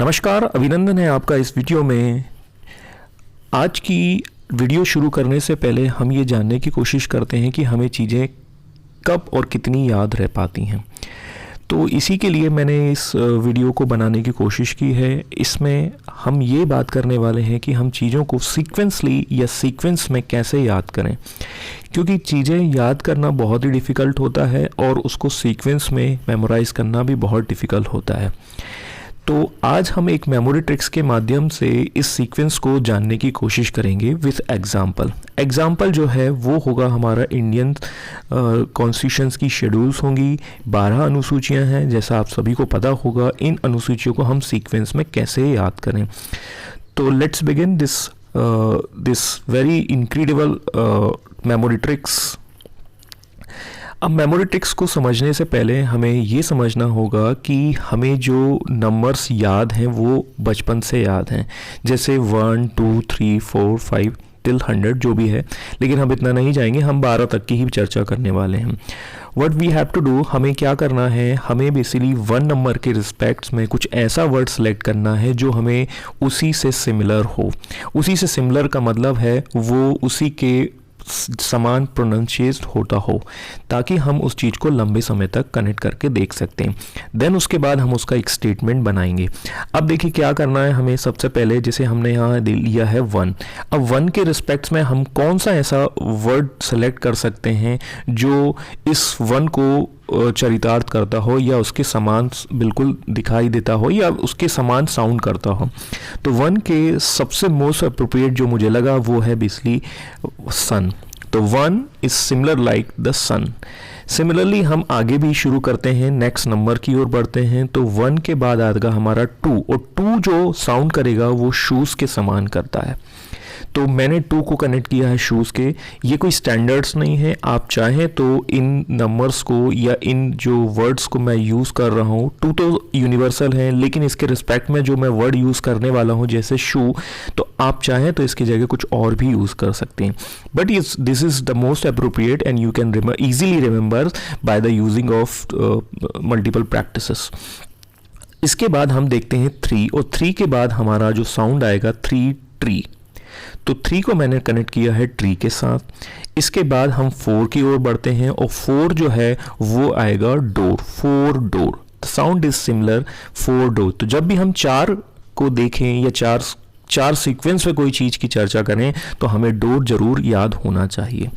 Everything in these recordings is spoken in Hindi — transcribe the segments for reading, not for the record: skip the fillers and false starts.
नमस्कार, अभिनंदन है आपका इस वीडियो में। आज की वीडियो शुरू करने से पहले हम ये जानने की कोशिश करते हैं कि हमें चीज़ें कब और कितनी याद रह पाती हैं। तो इसी के लिए मैंने इस वीडियो को बनाने की कोशिश की है। इसमें हम ये बात करने वाले हैं कि हम चीज़ों को सीक्वेंसली या सीक्वेंस में कैसे याद करें, क्योंकि चीज़ें याद करना बहुत ही डिफ़िकल्ट होता है और उसको सीक्वेंस में मेमोराइज़ करना भी बहुत डिफ़िकल्ट होता है। तो आज हम एक मेमोरी ट्रिक्स के माध्यम से इस सीक्वेंस को जानने की कोशिश करेंगे विथ एग्जाम्पल जो है वो होगा हमारा इंडियन कॉन्स्टिट्यूशंस की शेड्यूल्स होंगी। 12 अनुसूचियां हैं, जैसा आप सभी को पता होगा। इन अनुसूचियों को हम सीक्वेंस में कैसे याद करें। तो let's begin this very incredible memory tricks. अब मेमोरी ट्रिक्स को समझने से पहले हमें ये समझना होगा कि हमें जो नंबर्स याद हैं वो बचपन से याद हैं, जैसे 1 2 3 4 5 टिल 100 जो भी है, लेकिन हम इतना नहीं जाएंगे, हम 12 तक की ही चर्चा करने वाले हैं। What we have to do, हमें क्या करना है, हमें बेसिकली 1 नंबर के रिस्पेक्ट्स में कुछ ऐसा वर्ड सेलेक्ट करना है जो हमें उसी से सिमिलर हो। उसी से सिमिलर का मतलब है वो उसी के समान प्रोनाउंसिएट होता हो, ताकि हम उस चीज़ को लंबे समय तक कनेक्ट करके देख सकते हैं। देन उसके बाद हम उसका एक स्टेटमेंट बनाएंगे। अब देखिए क्या करना है हमें। सबसे पहले जैसे हमने यहाँ लिया है 1, अब 1 के रिस्पेक्ट्स में हम कौन सा ऐसा वर्ड सेलेक्ट कर सकते हैं जो इस 1 को चरितार्थ करता हो या उसके समान बिल्कुल दिखाई देता हो या उसके समान साउंड करता हो। तो 1 के सबसे मोस्ट अप्रोप्रिएट जो मुझे लगा वो है बेसिकली सन। तो 1 is similar like the sun. Similarly हम आगे भी शुरू करते हैं, नेक्स्ट नंबर की ओर बढ़ते हैं। तो 1 के बाद आएगा हमारा 2, और 2 जो साउंड करेगा वो शूज़ के समान करता है। तो मैंने 2 को कनेक्ट किया है शूज़ के। ये कोई स्टैंडर्ड्स नहीं है, आप चाहें तो इन नंबर्स को या इन जो वर्ड्स को मैं यूज़ कर रहा हूँ, 2 तो यूनिवर्सल है, लेकिन इसके रिस्पेक्ट में जो मैं वर्ड यूज़ करने वाला हूँ जैसे शू, तो आप चाहें तो इसकी जगह कुछ और भी यूज़ कर सकते हैं। But this is the most appropriate and you can easily remember by the using of multiple practices. इसके बाद हम देखते हैं 3, और 3 के बाद हमारा जो साउंड आएगा 3 ट्री। तो 3 को मैंने कनेक्ट किया है ट्री के साथ। इसके बाद हम 4 की ओर बढ़ते हैं, और 4 जो है वो आएगा door, 4 door. Sound is similar, 4 door. तो जब भी हम 4 को देखें या चार सीक्वेंस में कोई चीज़ की चर्चा करें तो हमें डोर जरूर याद होना चाहिए।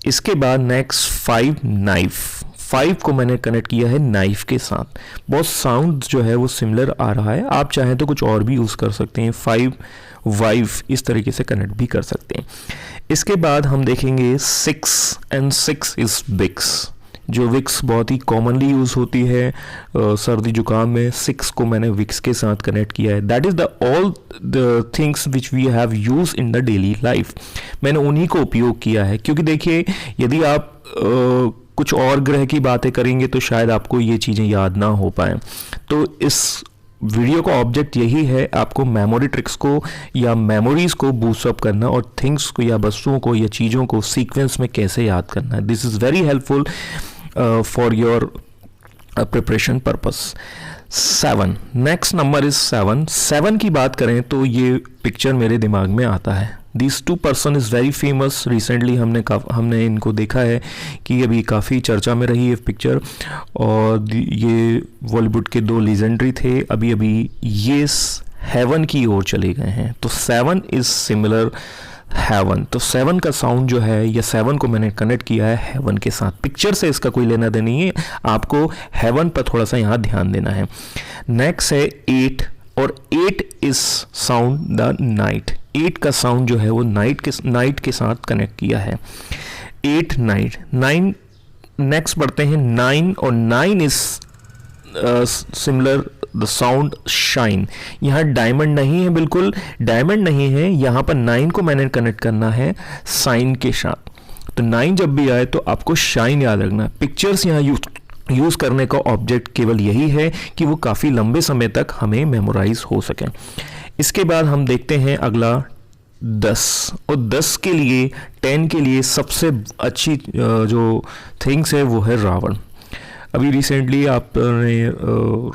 इसके बाद नेक्स्ट 5 नाइफ। 5 को मैंने कनेक्ट किया है नाइफ के साथ। बहुत साउंड जो है वो सिमिलर आ रहा है, आप चाहें तो कुछ और भी यूज़ कर सकते हैं। 5 वाइफ इस तरीके से कनेक्ट भी कर सकते हैं। इसके बाद हम देखेंगे 6, एंड 6 इज विक्स। जो विक्स बहुत ही कॉमनली यूज़ होती है सर्दी जुकाम में। 6 को मैंने विक्स के साथ कनेक्ट किया है। That is the all the things which we have use in the daily life. मैंने उन्हीं को उपयोग किया है, क्योंकि देखिए यदि आप कुछ और ग्रह की बातें करेंगे तो शायद आपको ये चीज़ें याद ना हो पाए। तो इस वीडियो का ऑब्जेक्ट यही है, आपको मेमोरी ट्रिक्स को या मेमोरीज को बूस्ट अप करना और थिंग्स को या वस्तुओं को या चीज़ों को सीक्वेंस में कैसे याद करना है। This is very helpful for your preparation purpose. 7, next number is 7। 7 की बात करें तो ये पिक्चर मेरे दिमाग में आता है। These 2 person is very famous. Recently हमने इनको देखा है कि अभी काफ़ी चर्चा में रही है पिक्चर, और ये बॉलीवुड के 2 लीजेंडरी थे, अभी अभी ये हेवन की ओर चले गए हैं। तो 7 इज़ सिमिलर हेवन। तो 7 का साउंड जो है, या 7 को मैंने कनेक्ट किया है हेवन के साथ। पिक्चर से इसका कोई लेना देना नहीं है, आपको हेवन पर थोड़ा सा यहाँ ध्यान देना है। नेक्स्ट है 8, और 8 इज साउंड द नाइट। 8 का साउंड जो है वो नाइट के साथ कनेक्ट किया है। 8 नाइट। 9 नेक्स्ट बढ़ते हैं 9, और 9 is similar the sound shine. यहाँ डायमंड नहीं है, बिल्कुल डायमंड नहीं है, यहाँ पर 9 को मैंने कनेक्ट करना है साइन के साथ। तो 9 जब भी आए तो आपको शाइन याद रखना है। पिक्चर्स यहाँ यूज़ करने का ऑब्जेक्ट केवल यही है कि वो काफ़ी लंबे समय तक हमें मेमोराइज हो सके। इसके बाद हम देखते हैं अगला 10, और 10 के लिए 10 के लिए सबसे अच्छी जो थिंग्स है वो है रावण। अभी रिसेंटली आपने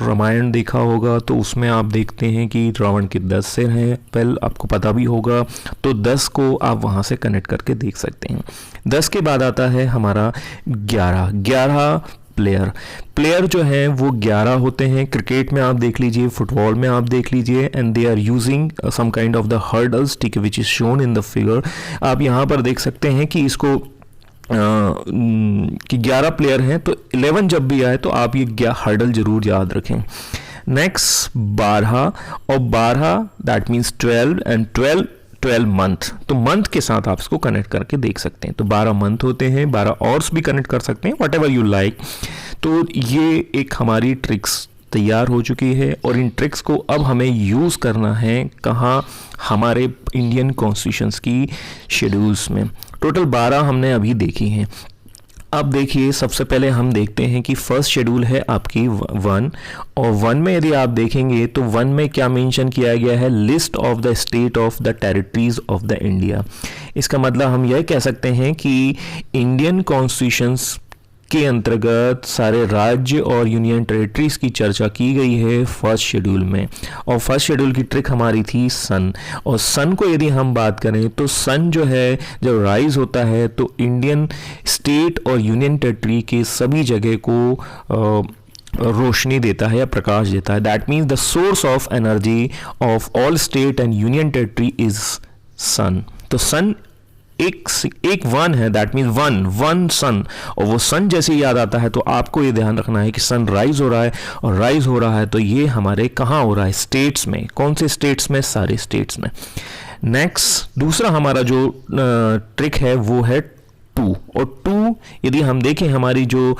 रामायण देखा होगा, तो उसमें आप देखते हैं कि रावण के 10 सिर हैं। वेल, आपको पता भी होगा, तो 10 को आप वहाँ से कनेक्ट करके देख सकते हैं। 10 के बाद आता है हमारा 11 प्लेयर जो हैं वो 11 होते हैं। क्रिकेट में आप देख लीजिए, फुटबॉल में आप देख लीजिए, and they are using some kind of the hurdles, ठीक है, which is shown in the figure. आप यहाँ पर देख सकते हैं कि इसको कि 11 प्लेयर हैं, तो 11 जब भी आए तो आप ये हर्डल जरूर याद रखें। नेक्स्ट 12, और 12 दैट मीन्स 12, एंड 12 मंथ, तो मंथ के साथ आप इसको कनेक्ट करके देख सकते हैं। तो 12 मंथ होते हैं, 12 आवर्स भी कनेक्ट कर सकते हैं, वट एवर यू लाइक। तो ये एक हमारी ट्रिक्स तैयार हो चुकी है, और इन ट्रिक्स को अब हमें यूज़ करना है कहाँ, हमारे इंडियन कॉन्स्टिट्यूशंस की शेड्यूल्स में। टोटल 12 हमने अभी देखी हैं। अब देखिए, सबसे पहले हम देखते हैं कि फर्स्ट शेड्यूल है आपकी 1, और 1 में यदि आप देखेंगे तो 1 में क्या मेंशन किया गया है, list of the state of the territories of the India. इसका मतलब हम यह कह सकते हैं कि इंडियन कॉन्स्टिट्यूशंस के अंतर्गत सारे राज्य और यूनियन टेरिटरीज की चर्चा की गई है फर्स्ट शेड्यूल में। और फर्स्ट शेड्यूल की ट्रिक हमारी थी सन, और सन को यदि हम बात करें तो सन जो है जब राइज होता है तो इंडियन स्टेट और यूनियन टेरिटरी के सभी जगह को रोशनी देता है या प्रकाश देता है। That means the source of energy of all state and union territory is sun. तो सन एक वन है, दैट मीन्स वन सन, और वो सन जैसे ही याद आता है तो आपको ये ध्यान रखना है कि सन राइज हो रहा है, और राइज हो रहा है तो ये हमारे कहाँ हो रहा है, स्टेट्स में। कौन से स्टेट्स में, सारे स्टेट्स में। नेक्स्ट दूसरा हमारा जो ट्रिक है वो है 2, और 2 यदि हम देखें हमारी जो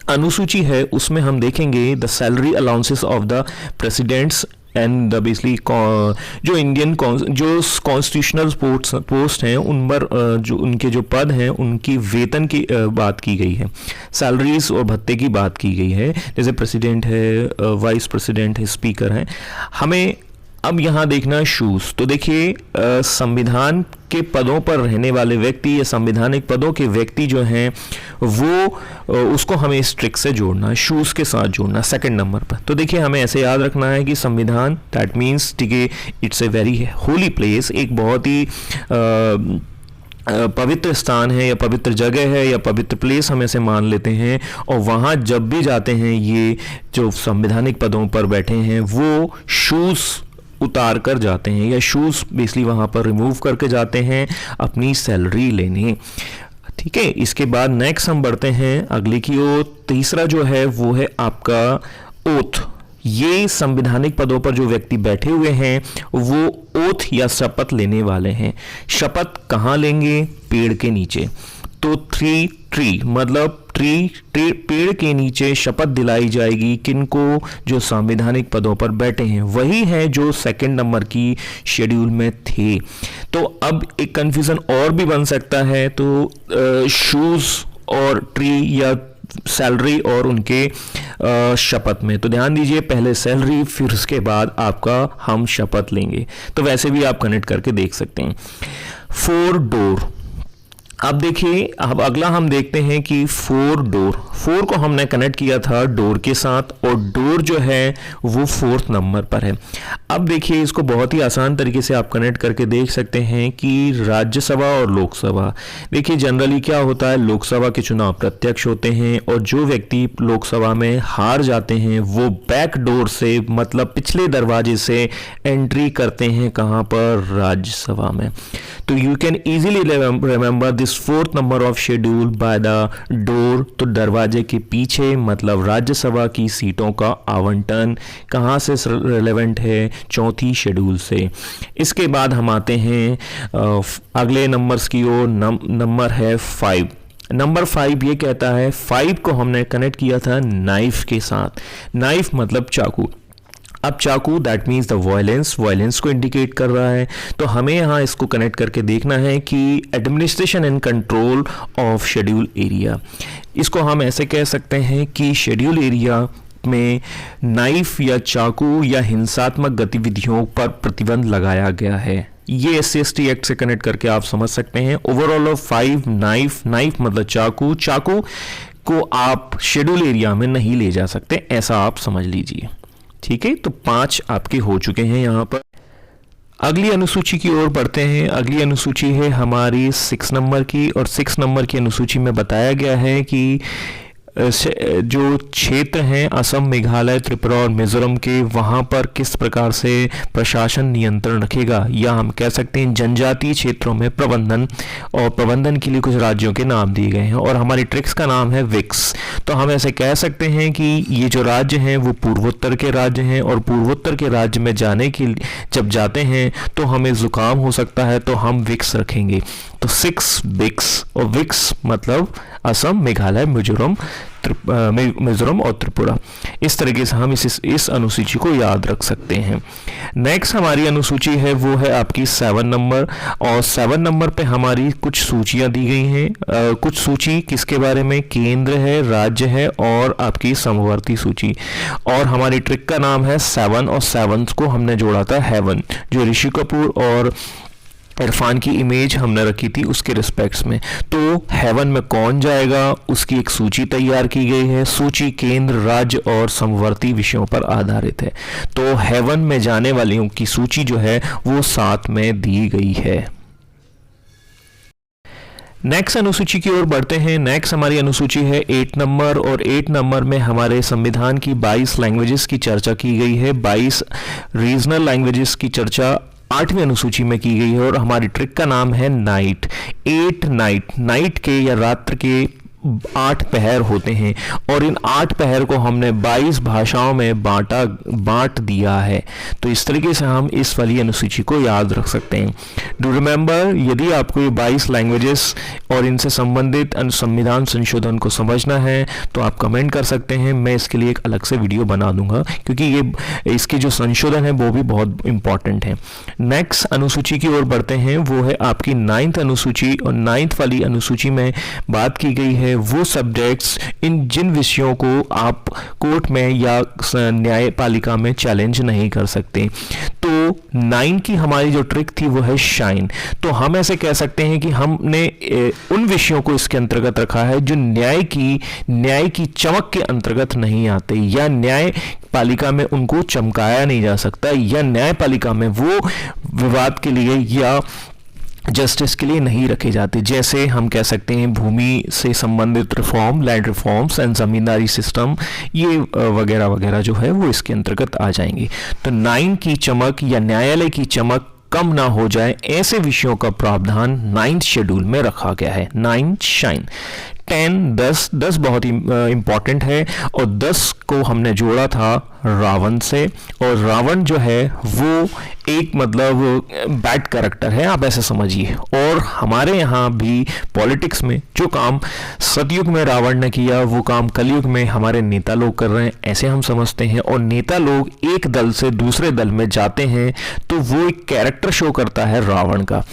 अनुसूची है उसमें हम देखेंगे the salary allowances of the presidents and basically जो इंडियन जो कॉन्स्टिट्यूशनल पोस्ट हैं उन पर जो उनके जो पद हैं उनकी वेतन की बात की गई है, सैलरीज और भत्ते की बात की गई है। जैसे प्रेसिडेंट है, वाइस प्रेसिडेंट है, स्पीकर हैं। हमें अब यहाँ देखना है शूज। तो देखिए, संविधान के पदों पर रहने वाले व्यक्ति या संवैधानिक पदों के व्यक्ति जो हैं वो उसको हमें इस ट्रिक से जोड़ना है, शूज के साथ जोड़ना सेकंड नंबर पर। तो देखिए, हमें ऐसे याद रखना है कि संविधान दैट मीन्स, ठीक है, it's a very holy place, एक बहुत ही पवित्र स्थान है या पवित्र जगह है या पवित्र प्लेस हम ऐसे मान लेते हैं। और वहाँ जब भी जाते हैं ये जो संवैधानिक पदों पर बैठे हैं वो शूज़ उतार कर जाते हैं, या शूज़ बेसिकली वहाँ पर रिमूव करके जाते हैं अपनी सैलरी लेने। ठीक है, इसके बाद नेक्स्ट हम बढ़ते हैं अगले की ओर। तीसरा जो है वो है आपका ओथ। ये संवैधानिक पदों पर जो व्यक्ति बैठे हुए हैं वो ओथ या शपथ लेने वाले हैं। शपथ कहाँ लेंगे? पेड़ के नीचे। तो ट्री मतलब पेड़ के नीचे शपथ दिलाई जाएगी किनको? जो संवैधानिक पदों पर बैठे हैं, वही है जो सेकंड नंबर की शेड्यूल में थे। तो अब एक कंफ्यूजन और भी बन सकता है, तो शूज और ट्री या सैलरी और उनके शपथ में। तो ध्यान दीजिए, पहले सैलरी फिर उसके बाद आपका हम शपथ लेंगे। तो वैसे भी आप कनेक्ट करके देख सकते हैं। 4 डोर। अब देखिए, अब अगला हम देखते हैं कि 4 डोर। 4 को हमने कनेक्ट किया था डोर के साथ, और डोर जो है वो 4th नंबर पर है। अब देखिए, इसको बहुत ही आसान तरीके से आप कनेक्ट करके देख सकते हैं कि राज्यसभा और लोकसभा। देखिए, जनरली क्या होता है, लोकसभा के चुनाव प्रत्यक्ष होते हैं, और जो व्यक्ति लोकसभा में हार जाते हैं वो बैक डोर से, मतलब पिछले दरवाजे से एंट्री करते हैं। कहाँ पर? राज्यसभा में। तो you can easily remember this 4th number of schedule by the door. तो दरवाजे के पीछे मतलब राज्यसभा की सीटों का आवंटन कहाँ से रिलेवेंट है? 4थी शेड्यूल से। इसके बाद हम आते हैं अगले नंबर्स की ओर। नंबर है 5। नंबर 5 ये कहता है, 5 को हमने कनेक्ट किया था नाइफ के साथ। नाइफ मतलब चाकू। अब चाकू दैट मीन्स द वायलेंस को इंडिकेट कर रहा है। तो हमें यहाँ इसको कनेक्ट करके देखना है कि administration and control of schedule area. इसको हम ऐसे कह सकते हैं कि शेड्यूल एरिया में नाइफ या चाकू या हिंसात्मक गतिविधियों पर प्रतिबंध लगाया गया है। ये SC/ST एक्ट से कनेक्ट करके आप समझ सकते हैं। ओवरऑल ऑफ 5 नाइफ, नाइफ मतलब चाकू, चाकू को आप शेड्यूल एरिया में नहीं ले जा सकते, ऐसा आप समझ लीजिए। ठीक है, तो 5 आपके हो चुके हैं यहाँ पर। अगली अनुसूची की ओर बढ़ते हैं। अगली अनुसूची है हमारी 6 नंबर की, और 6 नंबर की अनुसूची में बताया गया है कि जो क्षेत्र हैं असम, मेघालय, त्रिपुरा और मिजोरम के, वहाँ पर किस प्रकार से प्रशासन नियंत्रण रखेगा, या हम कह सकते हैं जनजातीय क्षेत्रों में प्रबंधन, और प्रबंधन के लिए कुछ राज्यों के नाम दिए गए हैं, और हमारी ट्रिक्स का नाम है विक्स। तो हम ऐसे कह सकते हैं कि ये जो राज्य हैं वो पूर्वोत्तर के राज्य हैं, और पूर्वोत्तर के राज्य में जाने के जब जाते हैं तो हमें ज़ुकाम हो सकता है, तो हम विक्स रखेंगे। तो 6 विक्स, और विक्स मतलब असम, मेघालय, मिजोरम और त्रिपुरा। इस तरीके से हम इस अनुसूची को याद रख सकते हैं। नेक्स्ट हमारी अनुसूची है वो है आपकी 7 नंबर, और 7 नंबर पे हमारी कुछ सूचियां दी गई हैं। कुछ सूची किसके बारे में, केंद्र है, राज्य है, और आपकी समवर्ती सूची। और हमारी ट्रिक का नाम है 7, और 7 को हमने जोड़ा था हेवन, जो ऋषि कपूर और इरफान की इमेज हमने रखी थी उसके रिस्पेक्ट्स में। तो हेवन में कौन जाएगा, उसकी एक सूची तैयार की गई है। सूची केंद्र, राज्य और समवर्ती विषयों पर आधारित है। तो हेवन में जाने वालों की सूची जो है वो 7 में दी गई है। नेक्स्ट अनुसूची की ओर बढ़ते हैं। नेक्स्ट हमारी अनुसूची है 8 नंबर, और 8 नंबर में हमारे संविधान की 22 लैंग्वेजेस की चर्चा की गई है। 22 रीजनल लैंग्वेजेस की चर्चा 8वीं अनुसूची में की गई है, और हमारी ट्रिक का नाम है नाइट। 8 नाइट के या रात्र के 8 पहर होते हैं, और इन 8 पहर को हमने 22 भाषाओं में बांट दिया है। तो इस तरीके से हम इस वाली अनुसूची को याद रख सकते हैं। डू रिमेंबर, यदि आपको ये 22 लैंग्वेजेस और इनसे संबंधित संविधान संशोधन को समझना है तो आप कमेंट कर सकते हैं। मैं इसके लिए एक अलग से वीडियो बना दूंगा, क्योंकि ये इसके जो संशोधन है वो भी बहुत इंपॉर्टेंट है। नेक्स्ट अनुसूची की ओर बढ़ते हैं, वो है आपकी 9th अनुसूची, और 9th वाली अनुसूची में बात की गई है वो सब्जेक्ट्स, इन जिन विषयों को आप कोर्ट में या न्यायपालिका में चैलेंज नहीं कर सकते। तो 9 की हमारी जो ट्रिक थी वो है शाइन। तो हम ऐसे कह सकते हैं कि हमने उन विषयों को इसके अंतर्गत रखा है जो न्याय की चमक के अंतर्गत नहीं आते, या न्यायपालिका में उनको चमकाया नहीं जा सकता, या न्यायपालिका में वो विवाद के लिए या जस्टिस के लिए नहीं रखे जाते। जैसे हम कह सकते हैं भूमि से संबंधित reform, land reforms and zamindari system, ये वगैरह वगैरह जो है वो इसके अंतर्गत आ जाएंगे। तो 9 की चमक या न्यायालय की चमक कम ना हो जाए, ऐसे विषयों का प्रावधान 9th शेड्यूल में रखा गया है। 9 शाइन। 10 बहुत ही इंपॉर्टेंट है, और 10 को हमने जोड़ा था रावण से, और रावण जो है वो एक मतलब बैड कैरेक्टर है, आप ऐसे समझिए। और हमारे यहाँ भी पॉलिटिक्स में जो काम सतयुग में रावण ने किया वो काम कलयुग में हमारे नेता लोग कर रहे हैं, ऐसे हम समझते हैं। और नेता लोग एक दल से दूसरे दल में जाते हैं तो वो एक कैरेक्टर शो करता है रावण का।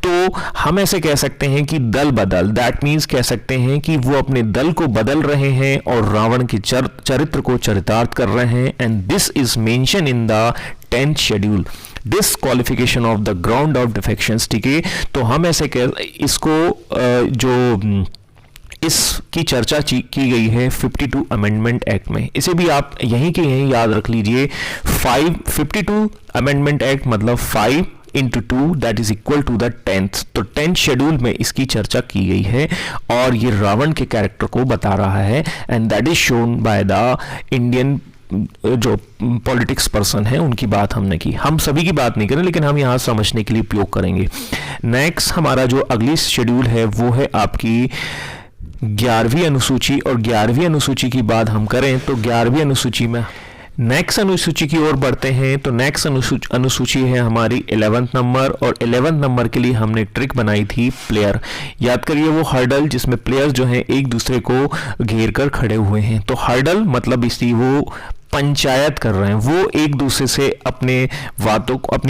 तो हम ऐसे कह सकते हैं कि दल बदल, दैट मीन्स कह सकते हैं कि वो अपने दल को बदल रहे हैं और रावण के चरित्र को चरितार्थ कर रहे हैं। And this is mention in the 10th schedule, disqualification of the ground of defections. ठीक है, तो हम ऐसे इसको जो इसकी चर्चा की गई है 52 अमेंडमेंट एक्ट में। इसे भी आप यहीं के यहीं याद रख लीजिए। 52 अमेंडमेंट एक्ट मतलब 5 into 2 that is equal to the 10th। तो 10th शेड्यूल में इसकी चर्चा की गई है, और ये रावण के कैरेक्टर को बता रहा है, and that is shown by the Indian जो पॉलिटिक्स पर्सन है, उनकी बात हमने की। हम सभी की बात नहीं करें, लेकिन हम यहाँ समझने के लिए उपयोग करेंगे। नेक्स्ट हमारा जो अगली शेड्यूल है वो है आपकी 11वीं अनुसूची, और 11वीं अनुसूची की बात हम करें तो 11वीं अनुसूची में नेक्स्ट अनुसूची की ओर बढ़ते हैं। तो नेक्स्ट अनुसूची है हमारी 11th नंबर, और 11th नंबर के लिए हमने ट्रिक बनाई थी प्लेयर। याद करिए वो हर्डल जिसमें प्लेयर्स जो हैं एक दूसरे को घेर कर खड़े हुए हैं। तो हर्डल मतलब इसलिए वो पंचायत कर रहे हैं, वो एक दूसरे से अपनी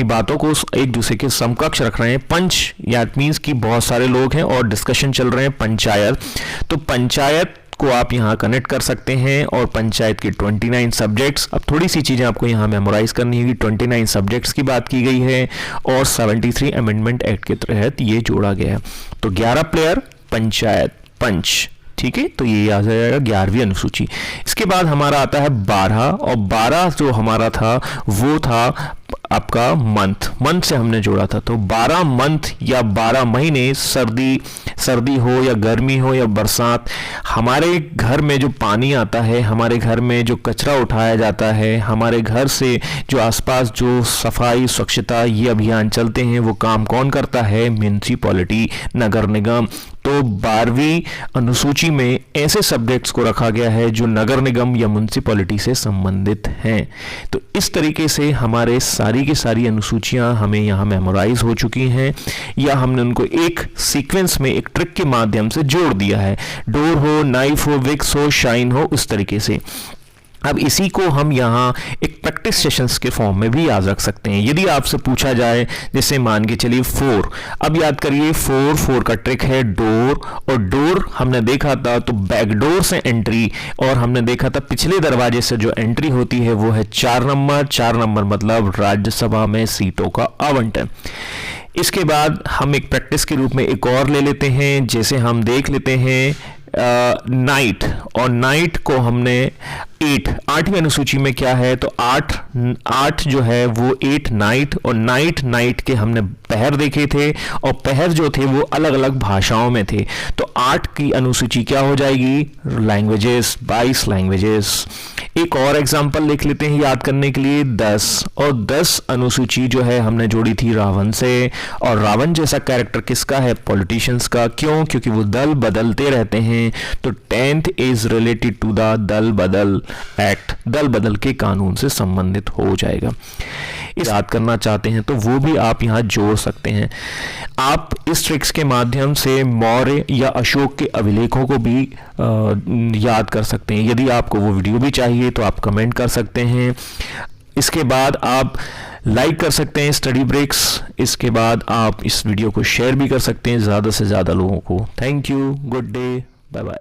बातों को एक दूसरे के समकक्ष रख रहे हैं। पंच या मीन्स कि बहुत सारे लोग हैं और डिस्कशन चल रहे हैं, पंचायत। तो पंचायत को आप यहाँ कनेक्ट कर सकते हैं और पंचायत के 29 सब्जेक्ट्स, अब थोड़ी सी चीज़ें आपको यहाँ मेमोराइज करनी होगी। 29 सब्जेक्ट्स की बात की गई है और 73 अमेंडमेंट एक्ट के तहत ये जोड़ा गया है। तो 11 प्लेयर पंचायत पंच, ठीक है, तो ये आ जाएगा 11वीं अनुसूची। इसके बाद हमारा आता है 12, और 12 जो हमारा था वो था आपका मंथ से हमने जोड़ा था। तो 12 मंथ या 12 महीने, सर्दी हो या गर्मी हो या बरसात, हमारे घर में जो पानी आता है, हमारे घर में जो कचरा उठाया जाता है, हमारे घर से जो आसपास जो सफाई स्वच्छता ये अभियान चलते हैं, वो काम कौन करता है? म्यूनिसिपैलिटी, नगर निगम। तो 12वीं अनुसूची में ऐसे सब्जेक्ट्स को रखा गया है जो नगर निगम या म्यूनिसिपैलिटी से संबंधित हैं। तो इस तरीके से हमारे सारी की सारी अनुसूचियां हमें यहाँ मेमोराइज हो चुकी हैं, या हमने उनको एक सीक्वेंस में एक ट्रिक के माध्यम से जोड़ दिया है। डोर हो, नाइफ हो, विक्स हो, शाइन हो, इस तरीके से। अब इसी को हम यहाँ एक प्रैक्टिस सेशंस के फॉर्म में भी याद रख सकते हैं। यदि आपसे पूछा जाए, जैसे मान के चलिए 4, अब याद करिए 4 का ट्रिक है डोर, और डोर हमने देखा था तो बैक डोर से एंट्री, और हमने देखा था पिछले दरवाजे से जो एंट्री होती है वो है 4 नंबर। 4 नंबर मतलब राज्यसभा में सीटों का आवंटन। इसके बाद हम एक प्रैक्टिस के रूप में एक और ले लेते हैं, जैसे हम देख लेते हैं नाइट, और नाइट को हमने 8वीं अनुसूची में क्या है, तो 8 जो है वो 8 नाइट, और नाइट के हमने पहर देखे थे, और पहर जो थे वो अलग अलग भाषाओं में थे। तो 8 की अनुसूची क्या हो जाएगी? Languages, 22 languages. एक और एग्जांपल लिख लेते हैं याद करने के लिए, 10, और 10 अनुसूची जो है हमने जोड़ी थी रावण से, और रावण जैसा कैरेक्टर किसका है? पॉलिटिशियंस का। क्यों? क्योंकि वो दल बदलते रहते हैं। तो 10th is related to the दल बदल एक्ट, दल बदल के कानून से संबंधित हो जाएगा। इस याद करना चाहते हैं तो वो भी आप यहाँ जोड़ सकते हैं। आप इस ट्रिक्स के माध्यम से मौर्य या अशोक के अभिलेखों को भी याद कर सकते हैं। यदि आपको वो वीडियो भी चाहिए तो आप कमेंट कर सकते हैं। इसके बाद आप लाइक कर सकते हैं स्टडी ब्रेक्स। इसके बाद आप इस वीडियो को शेयर भी कर सकते हैं ज़्यादा से ज़्यादा लोगों को। Thank you, good day, bye bye.